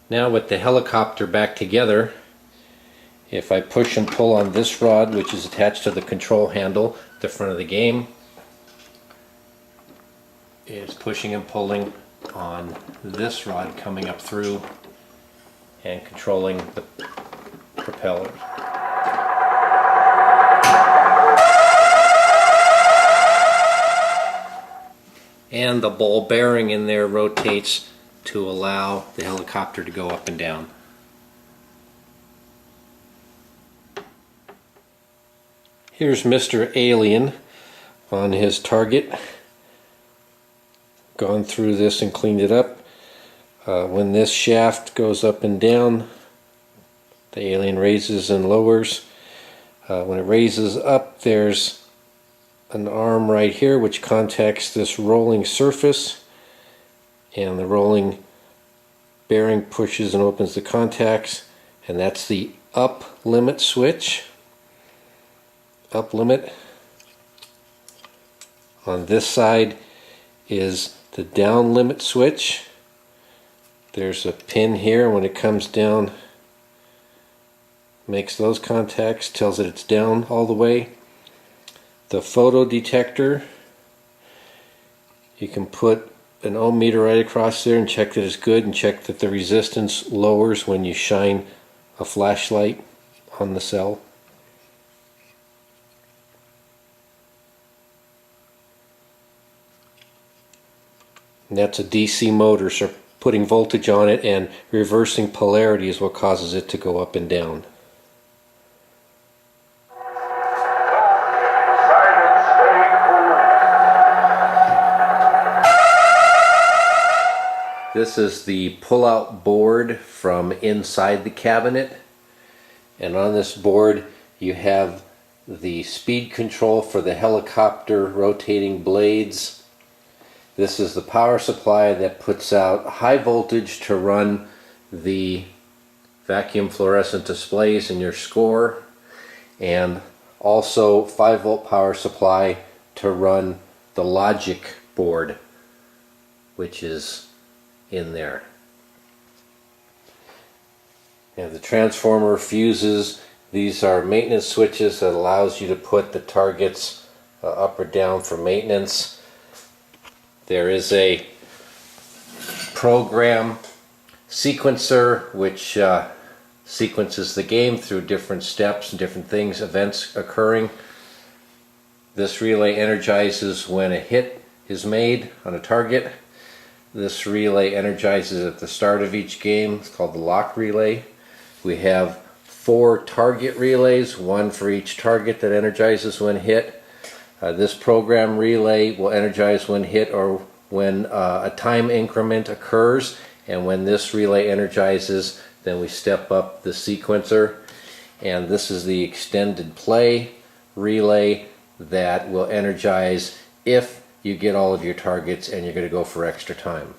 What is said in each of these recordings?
Now with the helicopter back together, if I push and pull on this rod, which is attached to the control handle at the front of the game, it's pushing and pulling on this rod coming up through and controlling the propeller. And the ball bearing in there rotates to allow the helicopter to go up and down. Here's Mr. Alien on his target. Gone through this and cleaned it up. When this shaft goes up and down, the alien raises and lowers. When it raises up, there's an arm right here which contacts this rolling surface, and the rolling bearing pushes and opens the contacts, and that's the up limit switch. Up limit. On this side is the down limit switch. There's a pin here. When it comes down, makes those contacts, tells it it's down all the way. The photo detector, you can put an ohm meter right across there and check that it's good, and check that the resistance lowers when you shine a flashlight on the cell. And that's a DC motor, so putting voltage on it and reversing polarity is what causes it to go up and down. This is the pull-out board from inside the cabinet, and on this board you have the speed control for the helicopter rotating blades. This is the power supply that puts out high voltage to run the vacuum fluorescent displays in your score, and also 5-volt power supply to run the logic board, which is in there. You have the transformer fuses. These are maintenance switches that allows you to put the targets up or down for maintenance. There is a program sequencer which sequences the game through different steps and different things, events occurring. This relay energizes when a hit is made on a target. This relay energizes at the start of each game. It's called the lock relay. We have 4 target relays, one for each target that energizes when hit. This program relay will energize when hit or when a time increment occurs, and when this relay energizes, then we step up the sequencer. And this is the extended play relay that will energize if you get all of your targets and you're going to go for extra time.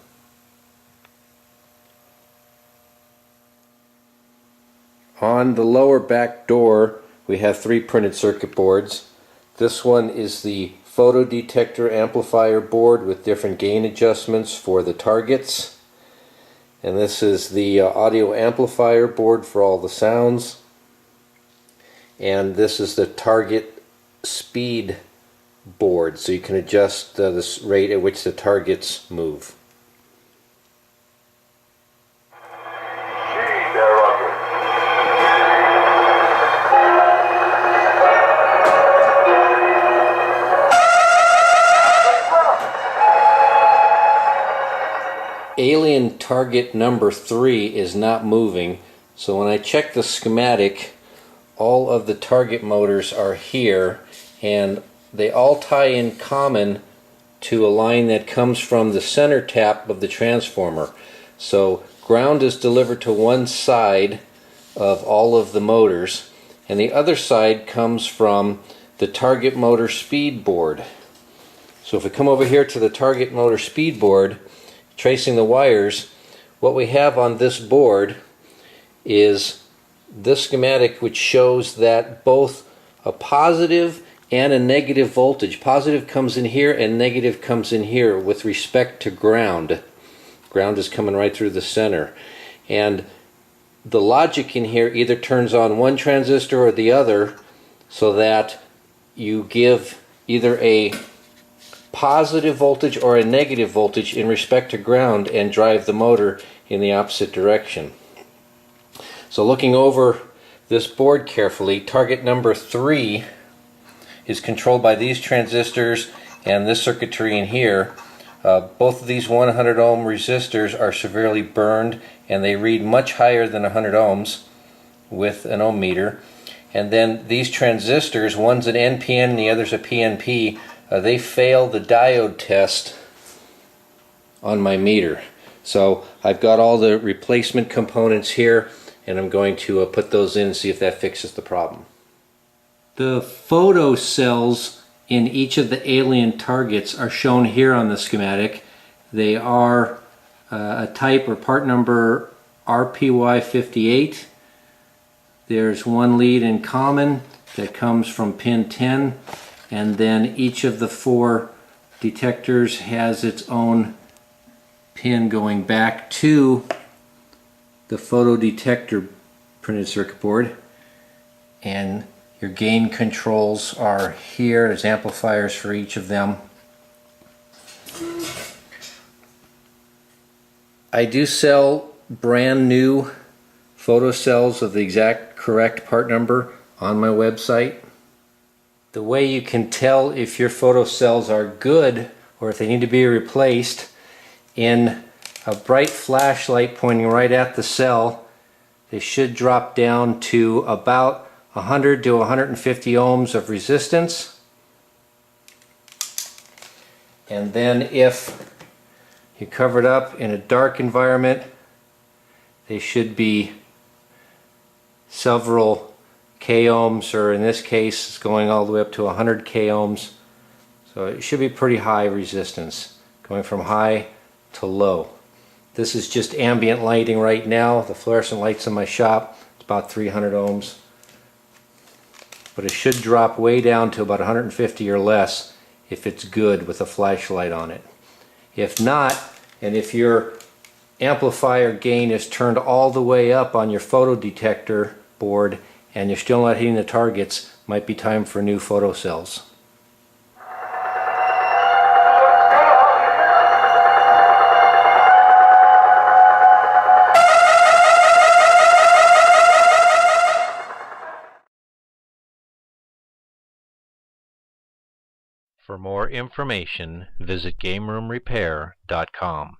On the lower back door we have 3 printed circuit boards. This one is the photo detector amplifier board with different gain adjustments for the targets, and this is the audio amplifier board for all the sounds, and this is the target speed board, so you can adjust the rate at which the targets move. Alien target number 3 is not moving, so when I check the schematic, all of the target motors are here, and they all tie in common to a line that comes from the center tap of the transformer. So ground is delivered to one side of all of the motors, and the other side comes from the target motor speed board. So if we come over here to the target motor speed board, tracing the wires, what we have on this board is this schematic which shows that both a positive and a negative voltage. Positive comes in here and negative comes in here with respect to ground. Ground is coming right through the center. And the logic in here either turns on one transistor or the other, so that you give either a positive voltage or a negative voltage in respect to ground and drive the motor in the opposite direction. So looking over this board carefully, target number 3 is controlled by these transistors and this circuitry in here. Both of these 100 ohm resistors are severely burned, and they read much higher than 100 ohms with an ohm meter. And then these transistors, one's an NPN and the other's a PNP, they fail the diode test on my meter. So I've got all the replacement components here, and I'm going to put those in and see if that fixes the problem. The photo cells in each of the alien targets are shown here on the schematic. They are a type or part number RPY58. There's one lead in common that comes from pin 10, and then each of the 4 detectors has its own pin going back to the photo detector printed circuit board. And your gain controls are here. There's amplifiers for each of them. I do sell brand new photo cells of the exact correct part number on my website. The way you can tell if your photo cells are good or if they need to be replaced, in a bright flashlight pointing right at the cell, they should drop down to about 100 to 150 ohms of resistance. And then if you cover it up in a dark environment, they should be several k ohms, or in this case it's going all the way up to 100 k ohms. So it should be pretty high resistance, going from high to low. This is just ambient lighting right now. The fluorescent lights in my shop, it's about 300 ohms. But it should drop way down to about 150 or less if it's good with a flashlight on it. If not, and if your amplifier gain is turned all the way up on your photo detector board and you're still not hitting the targets, might be time for new photo cells. For more information, visit GameRoomRepair.com.